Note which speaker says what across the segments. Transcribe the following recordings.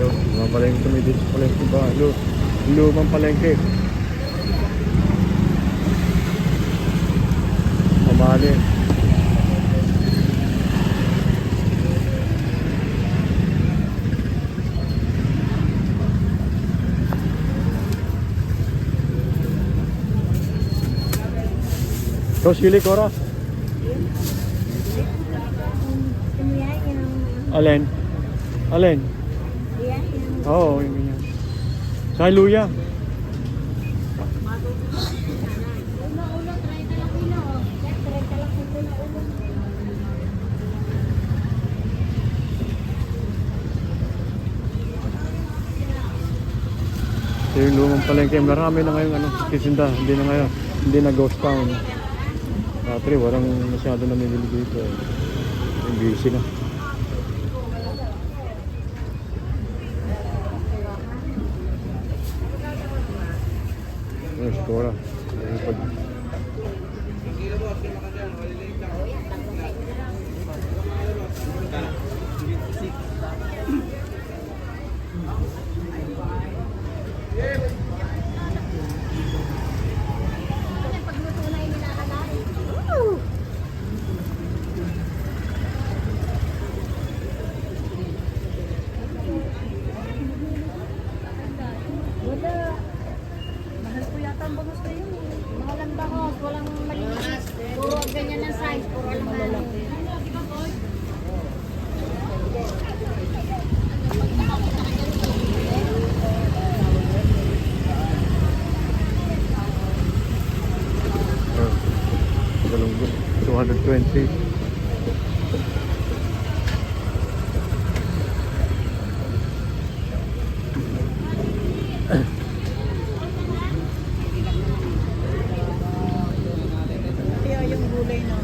Speaker 1: Ayun, mga palengke kami dito sa palengke ba? Lumang palengke. Mamali. Ikaw sili, Cora? Alin? Alin? Oo, yung ganyan. Sa luya. So yung lumang palengke, marami na ngayon titinda, hindi na ngayon, hindi na ghost town. Dati walang masyado namimili dito. Yung busy na. Ayun, si Cora.
Speaker 2: Mahal po yata ang bangus kayo. Mahal ang bangus, walang malinis. Puro ganyan ang size, puro ang malalaki.
Speaker 1: Galunggo, 220.
Speaker 2: Kaya yung gulay na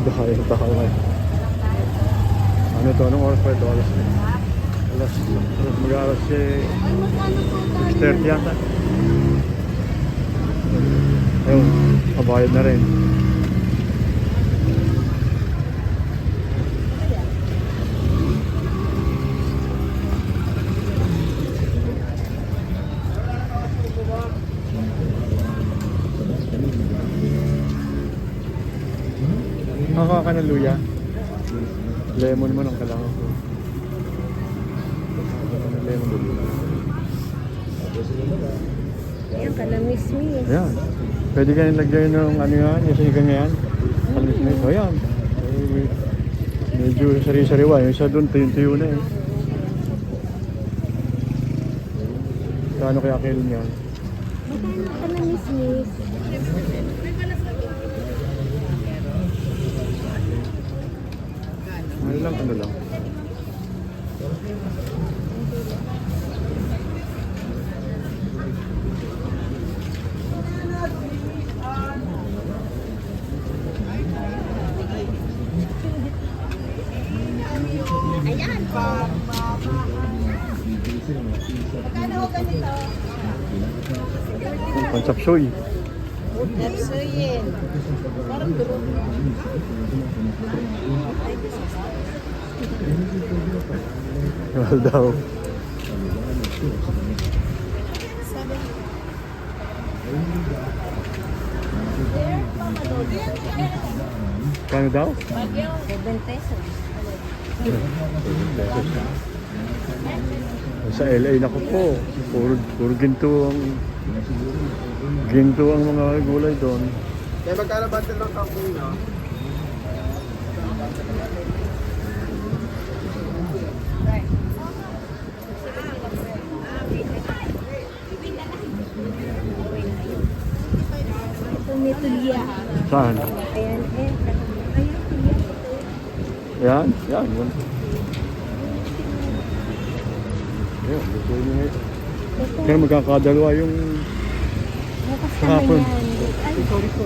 Speaker 1: Dahil. Ano ito? Anong oras pa ito? Alas mag-aalas 6:30 yata. Ayun, kabayad na rin. Nakakuha ka ng luya. Lemon mo ng kailangan ko. Lemon mo.
Speaker 2: yan, kalamis-mis.
Speaker 1: Ayan. Pwede ka lagyan ng ano yan, yung sinigang yan. Kalamis-mis. O yan. Medyo sari-sariwa. Yung isa doon, tuyo-tuyo na eh. Kano kaya kilo niyan?
Speaker 2: Magkano kalamis-mis?
Speaker 1: Ano lang.
Speaker 2: Ayan. Magkano ganito?
Speaker 1: Pansapsoy.
Speaker 2: Nepsuyin. Parang durog.
Speaker 1: Mahal daw. Kano daw?
Speaker 2: 7 pesos.
Speaker 1: Sa LA na ko po. Puro ginto ang mga gulay doon.
Speaker 3: Kaya magkano bundle ng kampung nyo?
Speaker 2: Ito may tulya.
Speaker 1: Saan?
Speaker 2: Ayan eh.
Speaker 1: Yan. Ayan, gusto nyo ngayon. Kaya magkakadalawa yung
Speaker 2: Bukas
Speaker 1: kahapon.
Speaker 2: naman yan. Ay, sorry po.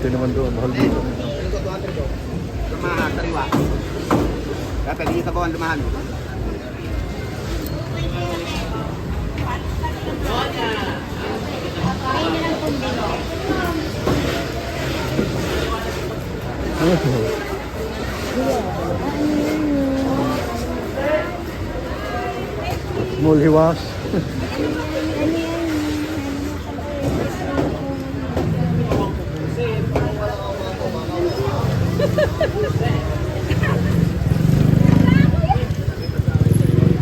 Speaker 1: buti naman doon, mahal dito.
Speaker 3: Ano ko 200 ko? Lumahan, sariwa. Kaya pwede kita ko ang lumahan.
Speaker 2: Kain na lang kundi.
Speaker 1: Small hiwas.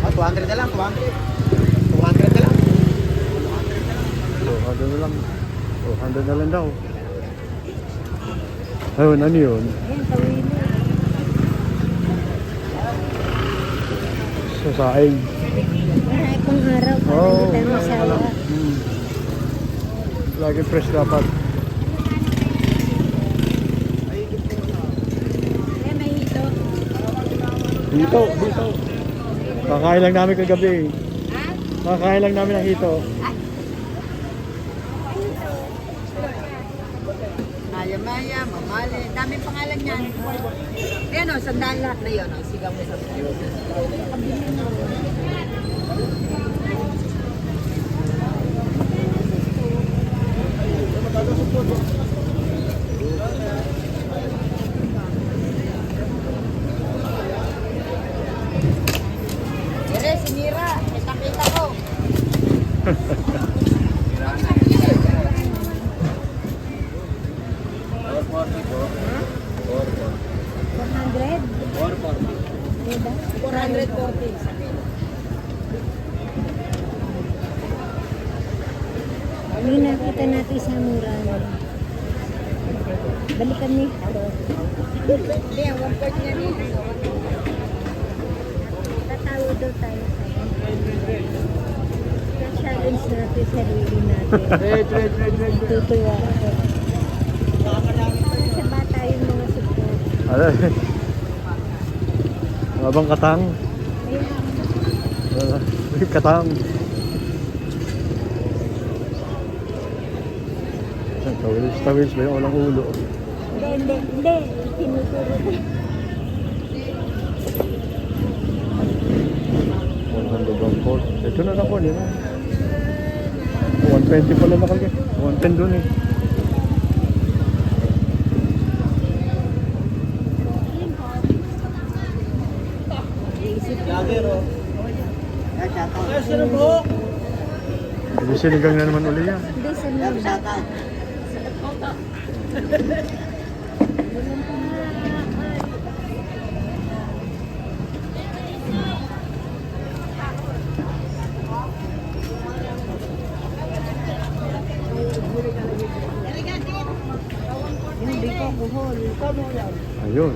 Speaker 3: Ah, 200 na lang, 200. 200 na lang.
Speaker 1: 200 na lang. 200 na lang daw. Ayun, ano yun?
Speaker 2: Ayan, kawili.
Speaker 1: Sa saing.
Speaker 2: Marami pang araw para
Speaker 1: Oo,
Speaker 2: hindi tayo masawa.
Speaker 1: Lagi fresh dapat.
Speaker 2: Ayan, may hito.
Speaker 1: Hito, hito. Kakain lang namin kagabi. Kakain lang namin ng hito.
Speaker 4: Maya Maya, Mamali, daming pangalan niyan. Ayan o, sandaan lahat na yun. O, sigaw mo sa Ere, si Mira, kita-kita ko.
Speaker 2: 400?
Speaker 4: 440.
Speaker 2: Hindi nakita natin sa mura. Balikan ni.
Speaker 4: Hindi, ang 1/4 niya dito.
Speaker 2: Tatawo daw tayo sa challenge natin sarili natin. Tutuwa ako. Para sa bata yung mga support.
Speaker 1: Ano? Abang katang. Katang. Tawils, tawils ba yung walang ulo?
Speaker 2: Hindi. Tinuturo ko.
Speaker 1: 100 ito na ako, yun. 120 pala nakalagay. 110 dun eh. Hindi sinigang na naman uli yan.
Speaker 2: Hindi, sa mga. Hindi ko buhol.
Speaker 1: Ayun.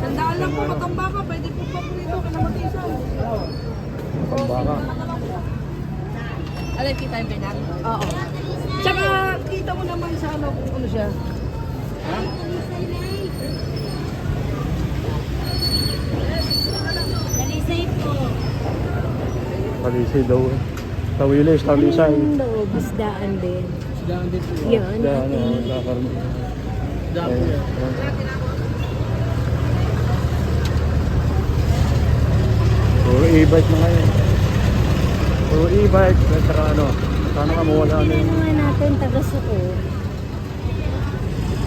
Speaker 4: Sandaan lang po, matamba ka. Pwede po pa po dito, kanamatisan.
Speaker 1: Pambaka.
Speaker 4: Alam, kita yung pinak? Oo. Tsaka, kita mo naman sa ano, kung ano siya.
Speaker 2: Talisay po.
Speaker 1: Talisay daw eh. Tawilis, talisay.
Speaker 2: Yung loob, isdaan din.
Speaker 3: Sidaan din po.
Speaker 2: Yun.
Speaker 1: Daan, kakarma. Puro e-bike na ngayon. Puro e-bike. Saka ano, sana ka mawala na
Speaker 2: Ano
Speaker 1: yung
Speaker 2: nga natin, taga-suko.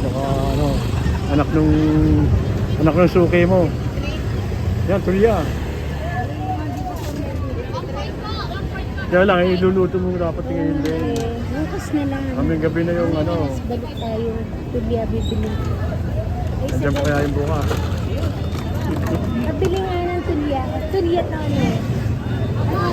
Speaker 1: baka ano, anak nung suki mo. Yan, tulya. Kaya lang, iluluto mo dapat ngayon din.
Speaker 2: Bukas na lang.
Speaker 1: Kaming gabi na yung ano,
Speaker 2: Bukas balik tayo. Tulya bibili. Ay,
Speaker 1: andyan pa kaya yung buka.
Speaker 2: Nabili nga ng tulya. Tulya to ano. Ano,